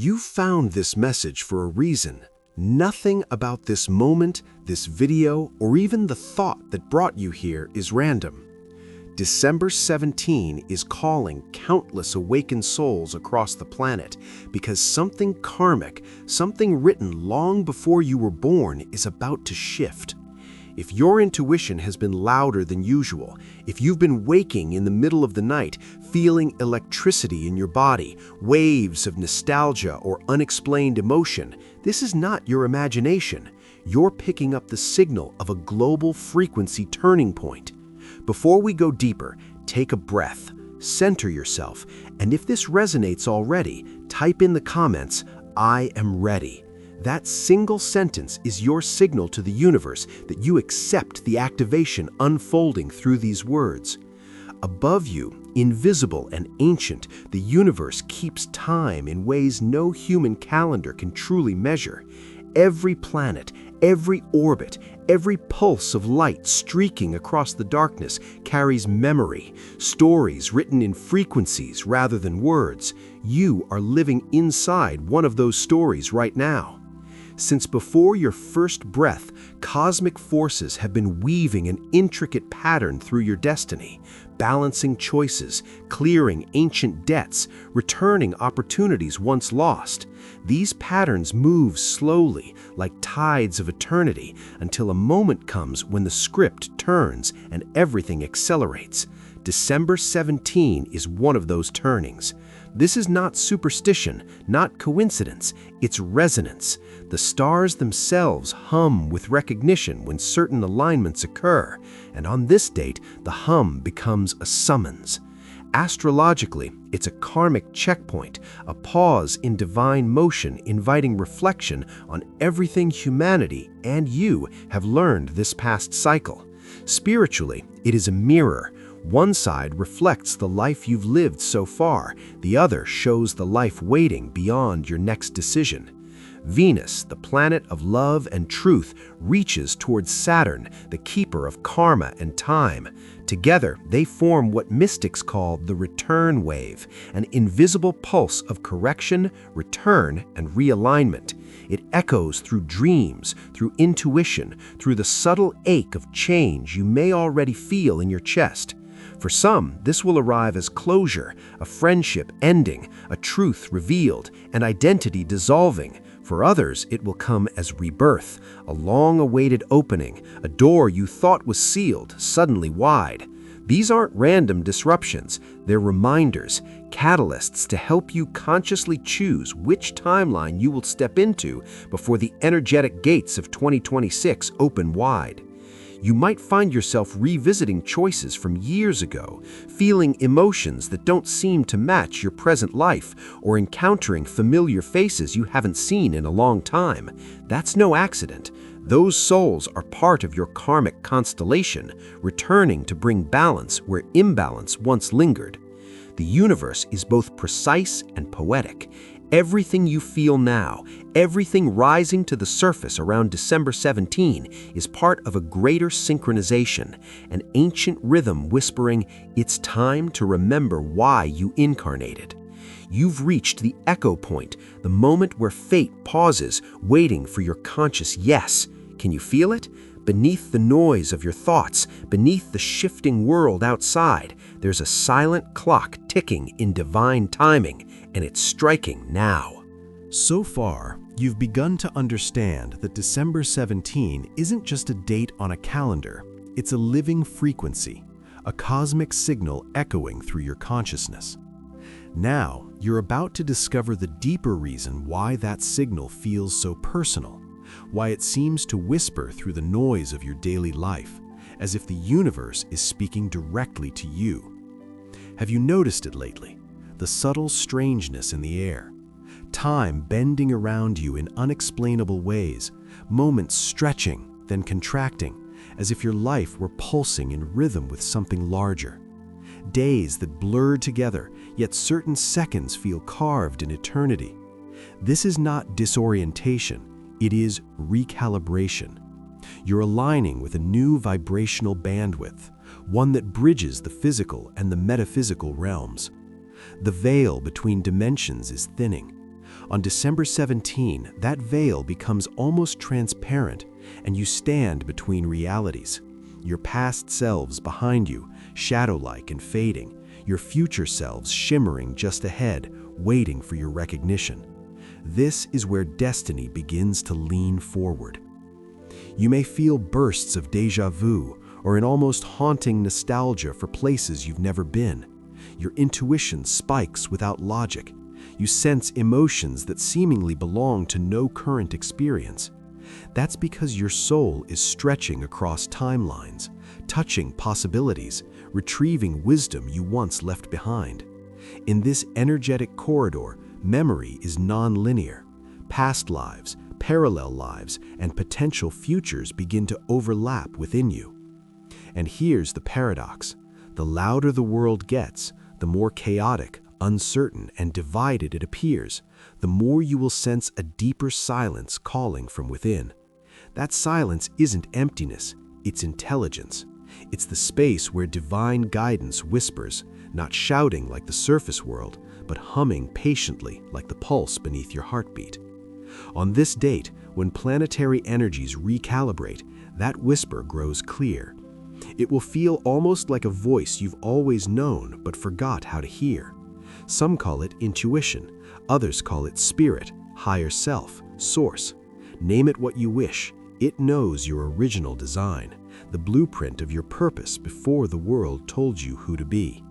You found this message for a reason. Nothing about this moment, this video, or even the thought that brought you here is random. December 17 is calling countless awakened souls across the planet because something karmic, something written long before you were born, is about to shift. If your intuition has been louder than usual, if you've been waking in the middle of the night, feeling electricity in your body, waves of nostalgia or unexplained emotion, this is not your imagination. You're picking up the signal of a global frequency turning point. Before we go deeper, take a breath, center yourself, and if this resonates already, type in the comments, "I am ready." That single sentence is your signal to the universe that you accept the activation unfolding through these words. Above you, invisible and ancient, the universe keeps time in ways no human calendar can truly measure. Every planet, every orbit, every pulse of light streaking across the darkness carries memory, stories written in frequencies rather than words. You are living inside one of those stories right now. Since before your first breath, cosmic forces have been weaving an intricate pattern through your destiny, balancing choices, clearing ancient debts, returning opportunities once lost. These patterns move slowly, like tides of eternity, until a moment comes when the script turns and everything accelerates. December 17 is one of those turnings. This is not superstition, not coincidence, it's resonance. The stars themselves hum with recognition when certain alignments occur, and on this date, the hum becomes a summons. Astrologically, it's a karmic checkpoint, a pause in divine motion inviting reflection on everything humanity and you have learned this past cycle. Spiritually, it is a mirror. One side reflects the life you've lived so far, the other shows the life waiting beyond your next decision. Venus, the planet of love and truth, reaches towards Saturn, the keeper of karma and time. Together, they form what mystics call the return wave, an invisible pulse of correction, return, and realignment. It echoes through dreams, through intuition, through the subtle ache of change you may already feel in your chest. For some, this will arrive as closure, a friendship ending, a truth revealed, an identity dissolving. For others, it will come as rebirth, a long-awaited opening, a door you thought was sealed, suddenly wide. These aren't random disruptions, they're reminders, catalysts to help you consciously choose which timeline you will step into before the energetic gates of 2026 open wide. You might find yourself revisiting choices from years ago, feeling emotions that don't seem to match your present life, or encountering familiar faces you haven't seen in a long time. That's no accident. Those souls are part of your karmic constellation, returning to bring balance where imbalance once lingered. The universe is both precise and poetic. Everything you feel now, everything rising to the surface around December 17 is part of a greater synchronization, an ancient rhythm whispering, "It's time to remember why you incarnated." You've reached the echo point, the moment where fate pauses, waiting for your conscious yes. Can you feel it? Beneath the noise of your thoughts, beneath the shifting world outside, there's a silent clock ticking in divine timing, and it's striking now. So far, you've begun to understand that December 17 isn't just a date on a calendar, it's a living frequency, a cosmic signal echoing through your consciousness. Now, you're about to discover the deeper reason why that signal feels so personal, why it seems to whisper through the noise of your daily life, as if the universe is speaking directly to you. Have you noticed it lately? The subtle strangeness in the air. Time bending around you in unexplainable ways, moments stretching, then contracting, as if your life were pulsing in rhythm with something larger. Days that blur together, yet certain seconds feel carved in eternity. This is not disorientation, it is recalibration. You're aligning with a new vibrational bandwidth, one that bridges the physical and the metaphysical realms. The veil between dimensions is thinning. On December 17, that veil becomes almost transparent, and you stand between realities. Your past selves behind you, shadow-like and fading, your future selves shimmering just ahead, waiting for your recognition. This is where destiny begins to lean forward. You may feel bursts of déjà vu or an almost haunting nostalgia for places you've never been. Your intuition spikes without logic. You sense emotions that seemingly belong to no current experience. That's because your soul is stretching across timelines, touching possibilities, retrieving wisdom you once left behind. In this energetic corridor, memory is non-linear. Past lives, parallel lives, and potential futures begin to overlap within you. And here's the paradox. The louder the world gets, the more chaotic, uncertain, and divided it appears, the more you will sense a deeper silence calling from within. That silence isn't emptiness, it's intelligence. It's the space where divine guidance whispers, not shouting like the surface world, but humming patiently like the pulse beneath your heartbeat. On this date, when planetary energies recalibrate, that whisper grows clear. It will feel almost like a voice you've always known but forgot how to hear. Some call it intuition, others call it spirit, higher self, source. Name it what you wish. It knows your original design, the blueprint of your purpose before the world told you who to be.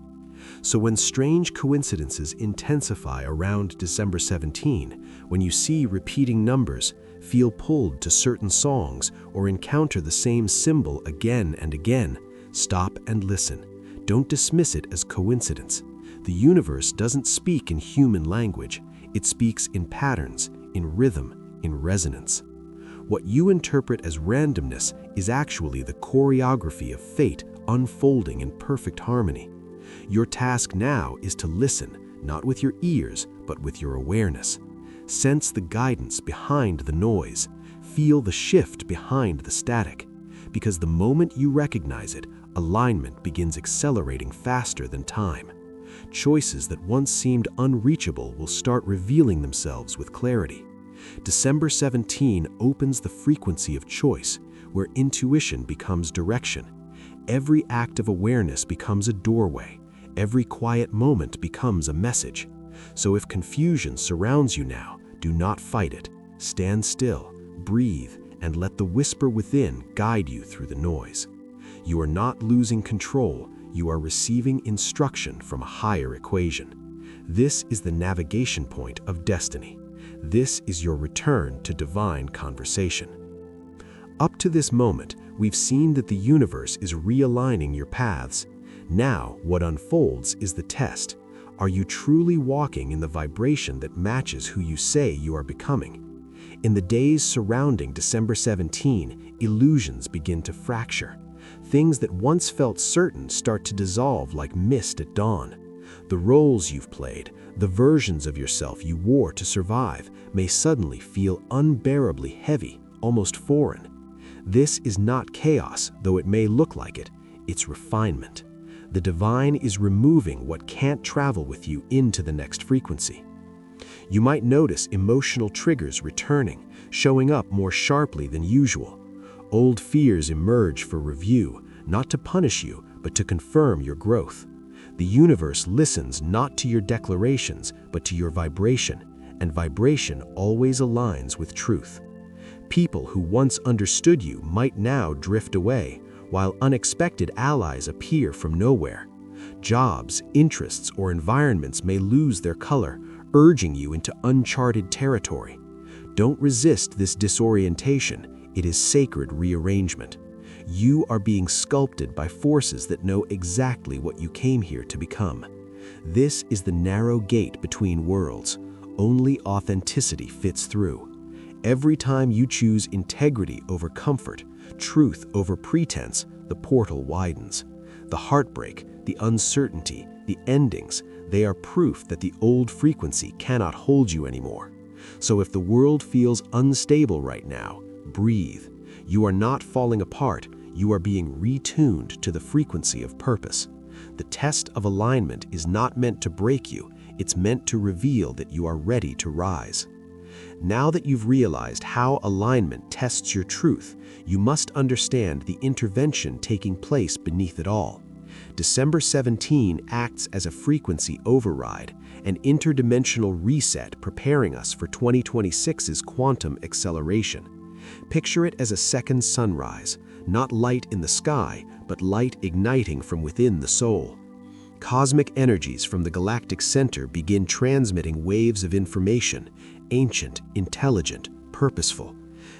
So when strange coincidences intensify around December 17, when you see repeating numbers, feel pulled to certain songs, or encounter the same symbol again and again, stop and listen. Don't dismiss it as coincidence. The universe doesn't speak in human language. It speaks in patterns, in rhythm, in resonance. What you interpret as randomness is actually the choreography of fate unfolding in perfect harmony. Your task now is to listen, not with your ears, but with your awareness. Sense the guidance behind the noise. Feel the shift behind the static. Because the moment you recognize it, alignment begins accelerating faster than time. Choices that once seemed unreachable will start revealing themselves with clarity. December 17 opens the frequency of choice, where intuition becomes direction. Every act of awareness becomes a doorway. Every quiet moment becomes a message. So if confusion surrounds you now, do not fight it. Stand still, breathe, and let the whisper within guide you through the noise. You are not losing control, you are receiving instruction from a higher equation. This is the navigation point of destiny. This is your return to divine conversation. Up to this moment, we've seen that the universe is realigning your paths. Now, what unfolds is the test. Are you truly walking in the vibration that matches who you say you are becoming? In the days surrounding December 17, illusions begin to fracture. Things that once felt certain start to dissolve like mist at dawn. The roles you've played, the versions of yourself you wore to survive, may suddenly feel unbearably heavy, almost foreign. This is not chaos, though it may look like it. It's refinement. The divine is removing what can't travel with you into the next frequency. You might notice emotional triggers returning, showing up more sharply than usual. Old fears emerge for review, not to punish you, but to confirm your growth. The universe listens not to your declarations, but to your vibration, and vibration always aligns with truth. People who once understood you might now drift away, while unexpected allies appear from nowhere. Jobs, interests, or environments may lose their color, urging you into uncharted territory. Don't resist this disorientation. It is sacred rearrangement. You are being sculpted by forces that know exactly what you came here to become. This is the narrow gate between worlds. Only authenticity fits through. Every time you choose integrity over comfort, truth over pretense, the portal widens. The heartbreak, the uncertainty, the endings, they are proof that the old frequency cannot hold you anymore. So if the world feels unstable right now, breathe. You are not falling apart, you are being retuned to the frequency of purpose. The test of alignment is not meant to break you, It's meant to reveal that you are ready to rise. Now that you've realized how alignment tests your truth, you must understand the intervention taking place beneath it all. December 17 acts as a frequency override, an interdimensional reset preparing us for 2026's quantum acceleration. Picture it as a second sunrise, not light in the sky, but light igniting from within the soul. Cosmic energies from the galactic center begin transmitting waves of information, ancient, intelligent, purposeful.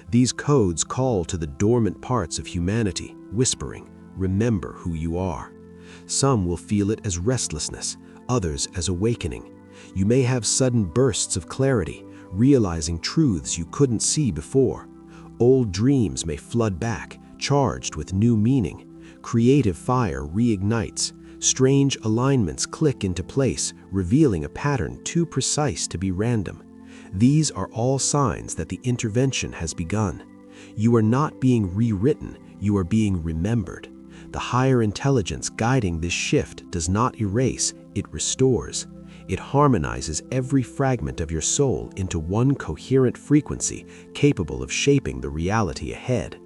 These codes call to the dormant parts of humanity, whispering, "Remember who you are." Some will feel it as restlessness, others as awakening. You may have sudden bursts of clarity, realizing truths you couldn't see before. Old dreams may flood back, charged with new meaning. Creative fire reignites. Strange alignments click into place, revealing a pattern too precise to be random. These are all signs that the intervention has begun. You are not being rewritten, you are being remembered. The higher intelligence guiding this shift does not erase, it restores. It harmonizes every fragment of your soul into one coherent frequency capable of shaping the reality ahead.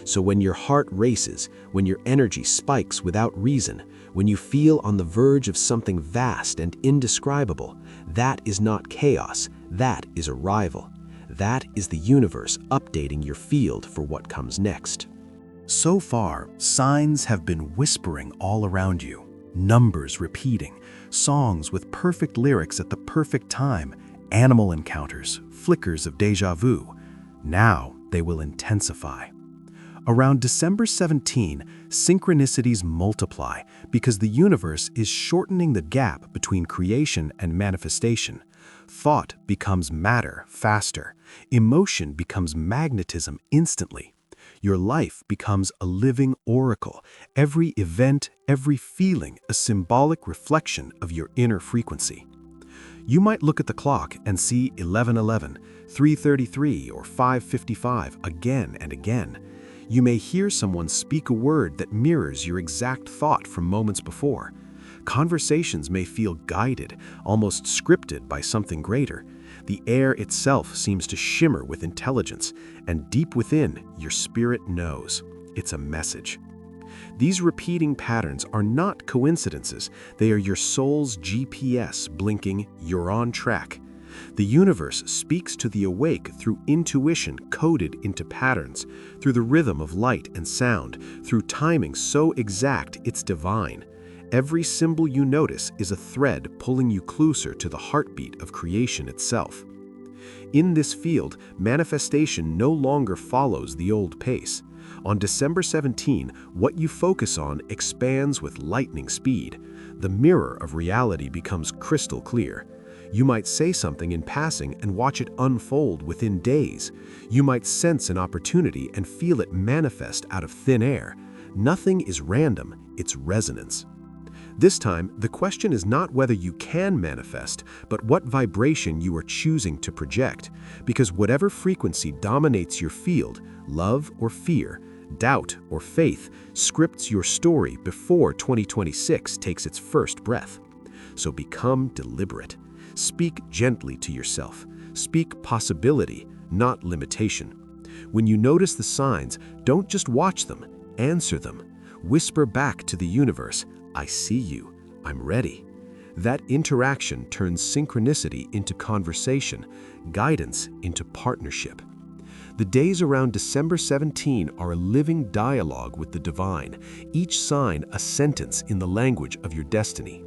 So when your heart races, when your energy spikes without reason, when you feel on the verge of something vast and indescribable, that is not chaos, that is arrival. That is the universe updating your field for what comes next. So far, signs have been whispering all around you, numbers repeating, songs with perfect lyrics at the perfect time, animal encounters, flickers of déjà vu. Now they will intensify. Around December 17, synchronicities multiply because the universe is shortening the gap between creation and manifestation. Thought becomes matter faster. Emotion becomes magnetism instantly. Your life becomes a living oracle. Every event, every feeling, a symbolic reflection of your inner frequency. You might look at the clock and see 11:11, 3:33, or 5:55 again and again. You may hear someone speak a word that mirrors your exact thought from moments before. Conversations may feel guided, almost scripted by something greater. The air itself seems to shimmer with intelligence, and deep within, your spirit knows. It's a message. These repeating patterns are not coincidences. They are your soul's GPS blinking, "You're on track." The universe speaks to the awake through intuition coded into patterns, through the rhythm of light and sound, through timing so exact it's divine. Every symbol you notice is a thread pulling you closer to the heartbeat of creation itself. In this field, manifestation no longer follows the old pace. On December 17, what you focus on expands with lightning speed. The mirror of reality becomes crystal clear. You might say something in passing and watch it unfold within days. You might sense an opportunity and feel it manifest out of thin air. Nothing is random, it's resonance. This time, the question is not whether you can manifest, but what vibration you are choosing to project. Because whatever frequency dominates your field, love or fear, doubt or faith, scripts your story before 2026 takes its first breath. So become deliberate. Speak gently to yourself. Speak possibility, not limitation. When you notice the signs, don't just watch them, answer them. Whisper back to the universe, "I see you, I'm ready." That interaction turns synchronicity into conversation, guidance into partnership. The days around December 17 are a living dialogue with the divine, each sign a sentence in the language of your destiny.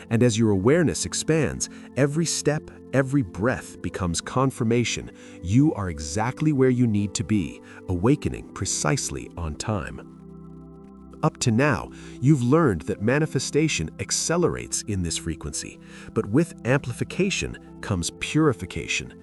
And as your awareness expands, every step, every breath becomes confirmation you are exactly where you need to be, awakening precisely on time. Up to now, you've learned that manifestation accelerates in this frequency, but with amplification comes purification.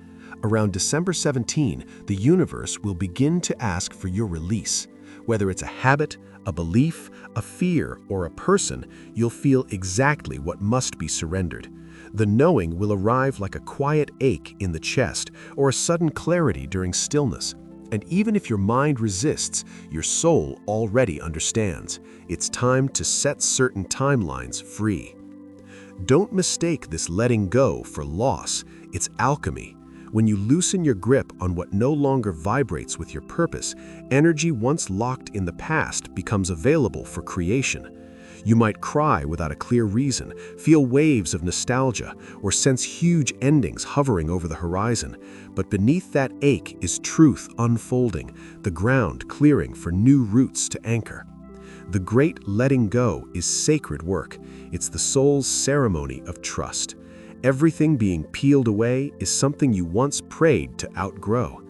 Around December 17, the universe will begin to ask for your release. Whether it's a habit, a belief, a fear, or a person, you'll feel exactly what must be surrendered. The knowing will arrive like a quiet ache in the chest or a sudden clarity during stillness. And even if your mind resists, your soul already understands. It's time to set certain timelines free. Don't mistake this letting go for loss. It's alchemy. When you loosen your grip on what no longer vibrates with your purpose, energy once locked in the past becomes available for creation. You might cry without a clear reason, feel waves of nostalgia, or sense huge endings hovering over the horizon. But beneath that ache is truth unfolding, the ground clearing for new roots to anchor. The great letting go is sacred work. It's the soul's ceremony of trust. Everything being peeled away is something you once prayed to outgrow.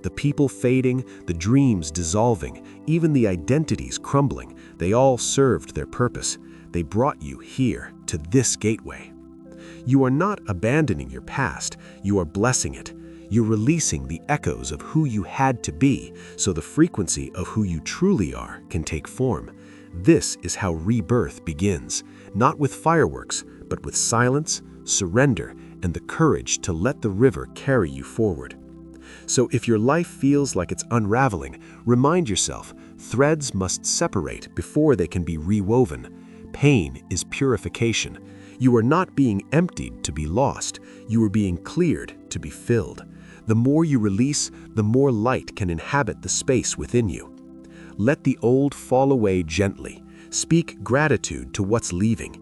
The people fading, the dreams dissolving, even the identities crumbling, they all served their purpose. They brought you here, to this gateway. You are not abandoning your past, you are blessing it. You're releasing the echoes of who you had to be, so the frequency of who you truly are can take form. This is how rebirth begins, not with fireworks, but with silence, surrender, and the courage to let the river carry you forward. So if your life feels like it's unraveling, remind yourself, threads must separate before they can be rewoven. Pain is purification. You are not being emptied to be lost. You are being cleared to be filled. The more you release, the more light can inhabit the space within you. Let the old fall away gently. Speak gratitude to what's leaving.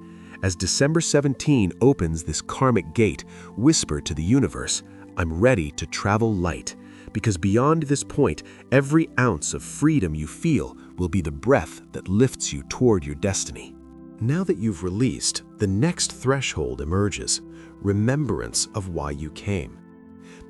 As December 17 opens this karmic gate, whisper to the universe, I'm ready to travel light, because beyond this point, every ounce of freedom you feel will be the breath that lifts you toward your destiny. Now that you've released, the next threshold emerges, remembrance of why you came.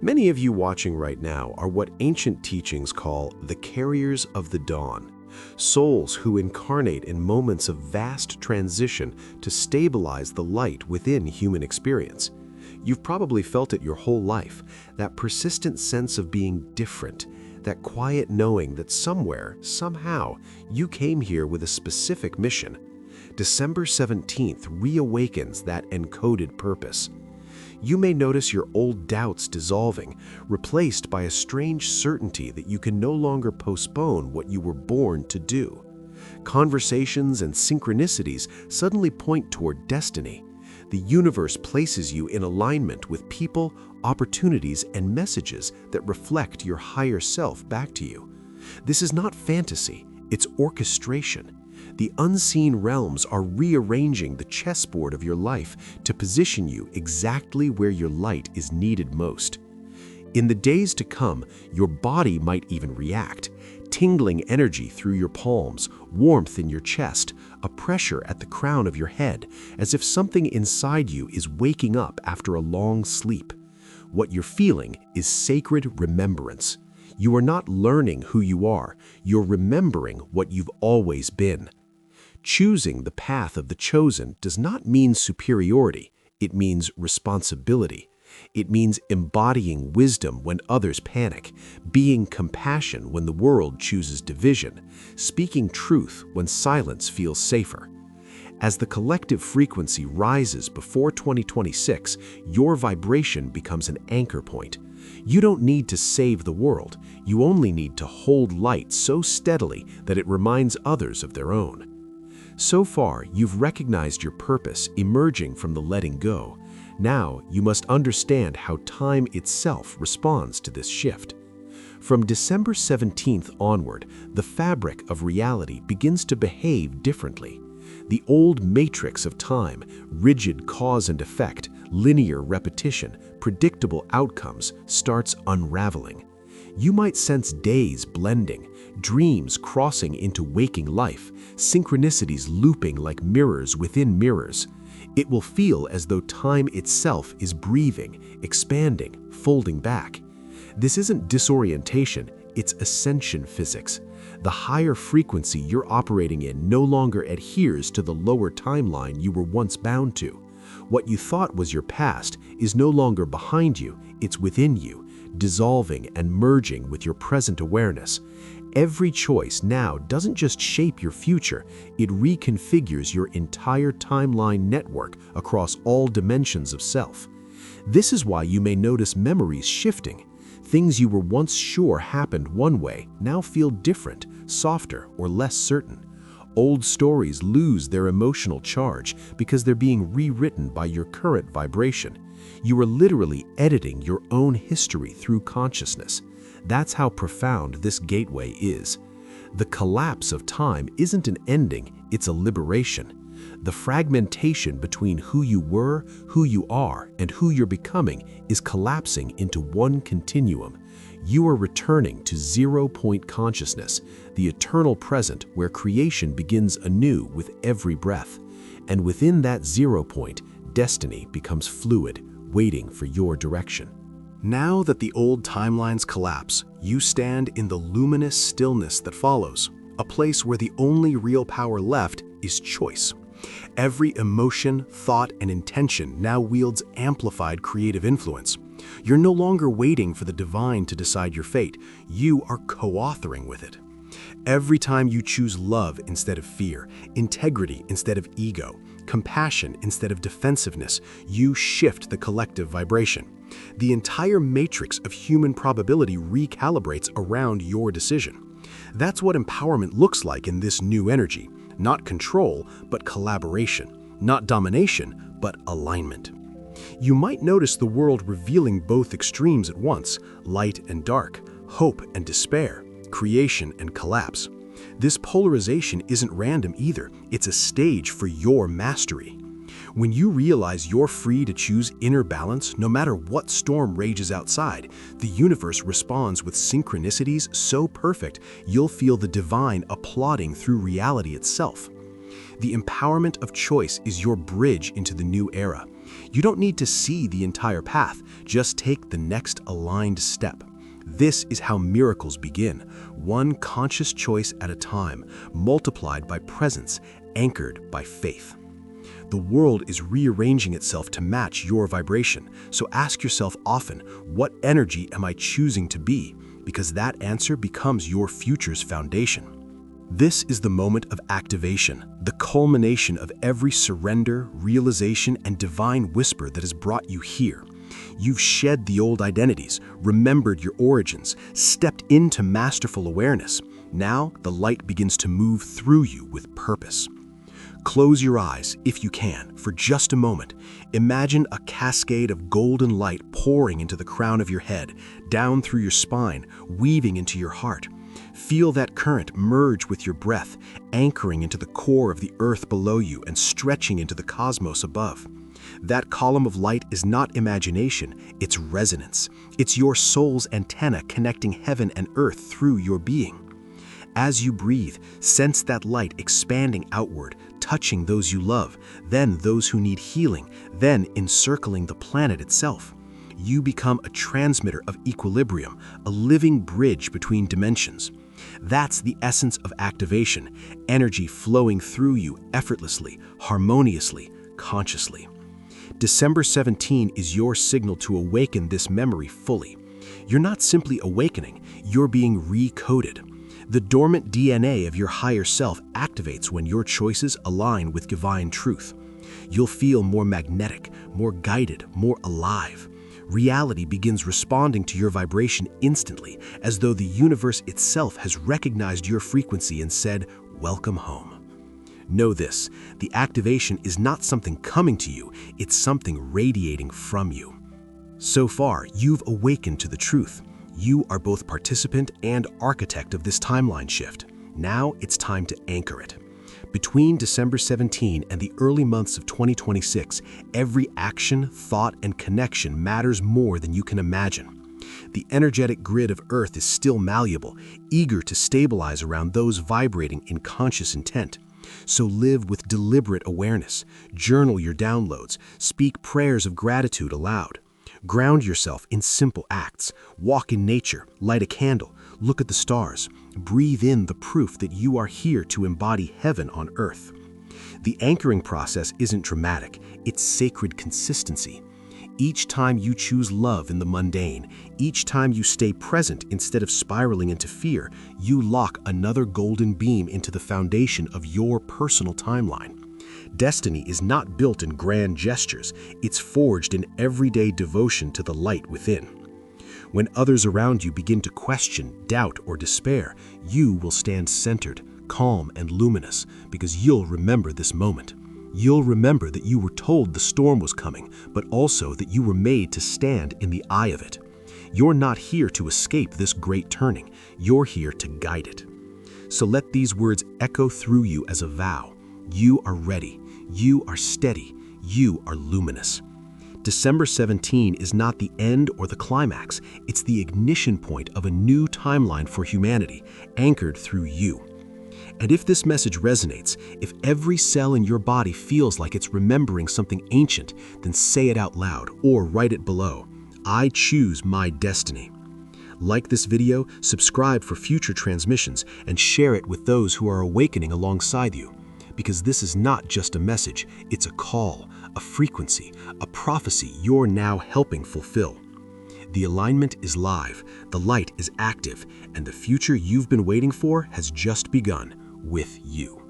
Many of you watching right now are what ancient teachings call the carriers of the dawn, souls who incarnate in moments of vast transition to stabilize the light within human experience. You've probably felt it your whole life, that persistent sense of being different, that quiet knowing that somewhere, somehow, you came here with a specific mission. December 17th reawakens that encoded purpose. You may notice your old doubts dissolving, replaced by a strange certainty that you can no longer postpone what you were born to do. Conversations and synchronicities suddenly point toward destiny. The universe places you in alignment with people, opportunities, and messages that reflect your higher self back to you. This is not fantasy, it's orchestration. The unseen realms are rearranging the chessboard of your life to position you exactly where your light is needed most. In the days to come, your body might even react. Tingling energy through your palms, warmth in your chest, a pressure at the crown of your head, as if something inside you is waking up after a long sleep. What you're feeling is sacred remembrance. You are not learning who you are, you're remembering what you've always been. Choosing the path of the chosen does not mean superiority, it means responsibility. It means embodying wisdom when others panic, being compassion when the world chooses division, speaking truth when silence feels safer. As the collective frequency rises before 2026, your vibration becomes an anchor point. You don't need to save the world, you only need to hold light so steadily that it reminds others of their own. So far, you've recognized your purpose emerging from the letting go. Now, you must understand how time itself responds to this shift. From December 17th onward, the fabric of reality begins to behave differently. The old matrix of time, rigid cause and effect, linear repetition, predictable outcomes, starts unraveling. You might sense days blending, dreams crossing into waking life, synchronicities looping like mirrors within mirrors. It will feel as though time itself is breathing, expanding, folding back. This isn't disorientation, it's ascension physics. The higher frequency you're operating in no longer adheres to the lower timeline you were once bound to. What you thought was your past is no longer behind you, it's within you, dissolving and merging with your present awareness. Every choice now doesn't just shape your future, it reconfigures your entire timeline network across all dimensions of self. This is why you may notice memories shifting. Things you were once sure happened one way now feel different, softer, or less certain. Old stories lose their emotional charge because they're being rewritten by your current vibration. You are literally editing your own history through consciousness. That's how profound this gateway is. The collapse of time isn't an ending, it's a liberation. The fragmentation between who you were, who you are, and who you're becoming is collapsing into one continuum. You are returning to zero-point consciousness, the eternal present where creation begins anew with every breath. And within that 0 point, destiny becomes fluid, waiting for your direction. Now that the old timelines collapse, you stand in the luminous stillness that follows, a place where the only real power left is choice. Every emotion, thought, and intention now wields amplified creative influence. You're no longer waiting for the divine to decide your fate. You are co-authoring with it. Every time you choose love instead of fear, integrity instead of ego, compassion instead of defensiveness, you shift the collective vibration. The entire matrix of human probability recalibrates around your decision. That's what empowerment looks like in this new energy. Not control, but collaboration. Not domination, but alignment. You might notice the world revealing both extremes at once, light and dark, hope and despair, creation and collapse. This polarization isn't random either, it's a stage for your mastery. When you realize you're free to choose inner balance, no matter what storm rages outside, the universe responds with synchronicities so perfect you'll feel the divine applauding through reality itself. The empowerment of choice is your bridge into the new era. You don't need to see the entire path, just take the next aligned step. This is how miracles begin, one conscious choice at a time, multiplied by presence, anchored by faith. The world is rearranging itself to match your vibration, so ask yourself often, what energy am I choosing to be? Because that answer becomes your future's foundation. This is the moment of activation, the culmination of every surrender, realization, and divine whisper that has brought you here. You've shed the old identities, remembered your origins, stepped into masterful awareness. Now the light begins to move through you with purpose. Close your eyes, if you can, for just a moment. Imagine a cascade of golden light pouring into the crown of your head, down through your spine, weaving into your heart. Feel that current merge with your breath, anchoring into the core of the earth below you and stretching into the cosmos above. That column of light is not imagination, it's resonance. It's your soul's antenna connecting heaven and earth through your being. As you breathe, sense that light expanding outward, touching those you love, then those who need healing, then encircling the planet itself. You become a transmitter of equilibrium, a living bridge between dimensions. That's the essence of activation, energy flowing through you effortlessly, harmoniously, consciously. December 17 is your signal to awaken this memory fully. You're not simply awakening, you're being recoded. The dormant DNA of your higher self activates when your choices align with divine truth. You'll feel more magnetic, more guided, more alive. Reality begins responding to your vibration instantly, as though the universe itself has recognized your frequency and said, "Welcome home." Know this, the activation is not something coming to you, it's something radiating from you. So far, you've awakened to the truth. You are both participant and architect of this timeline shift. Now it's time to anchor it. Between December 17 and the early months of 2026, every action, thought, and connection matters more than you can imagine. The energetic grid of Earth is still malleable, eager to stabilize around those vibrating in conscious intent. So live with deliberate awareness, journal your downloads, speak prayers of gratitude aloud. Ground yourself in simple acts, walk in nature, light a candle, look at the stars, breathe in the proof that you are here to embody heaven on earth. The anchoring process isn't dramatic, it's sacred consistency. Each time you choose love in the mundane, each time you stay present instead of spiraling into fear, you lock another golden beam into the foundation of your personal timeline. Destiny is not built in grand gestures, it's forged in everyday devotion to the light within. When others around you begin to question, doubt, or despair, you will stand centered, calm and luminous, because you'll remember this moment. You'll remember that you were told the storm was coming, but also that you were made to stand in the eye of it. You're not here to escape this great turning. You're here to guide it. So let these words echo through you as a vow. You are ready. You are steady. You are luminous. December 17 is not the end or the climax. It's the ignition point of a new timeline for humanity, anchored through you. And if this message resonates, if every cell in your body feels like it's remembering something ancient, then say it out loud or write it below. I choose my destiny. Like this video, subscribe for future transmissions, and share it with those who are awakening alongside you. Because this is not just a message, it's a call, a frequency, a prophecy you're now helping fulfill. The alignment is live, the light is active, and the future you've been waiting for has just begun with you.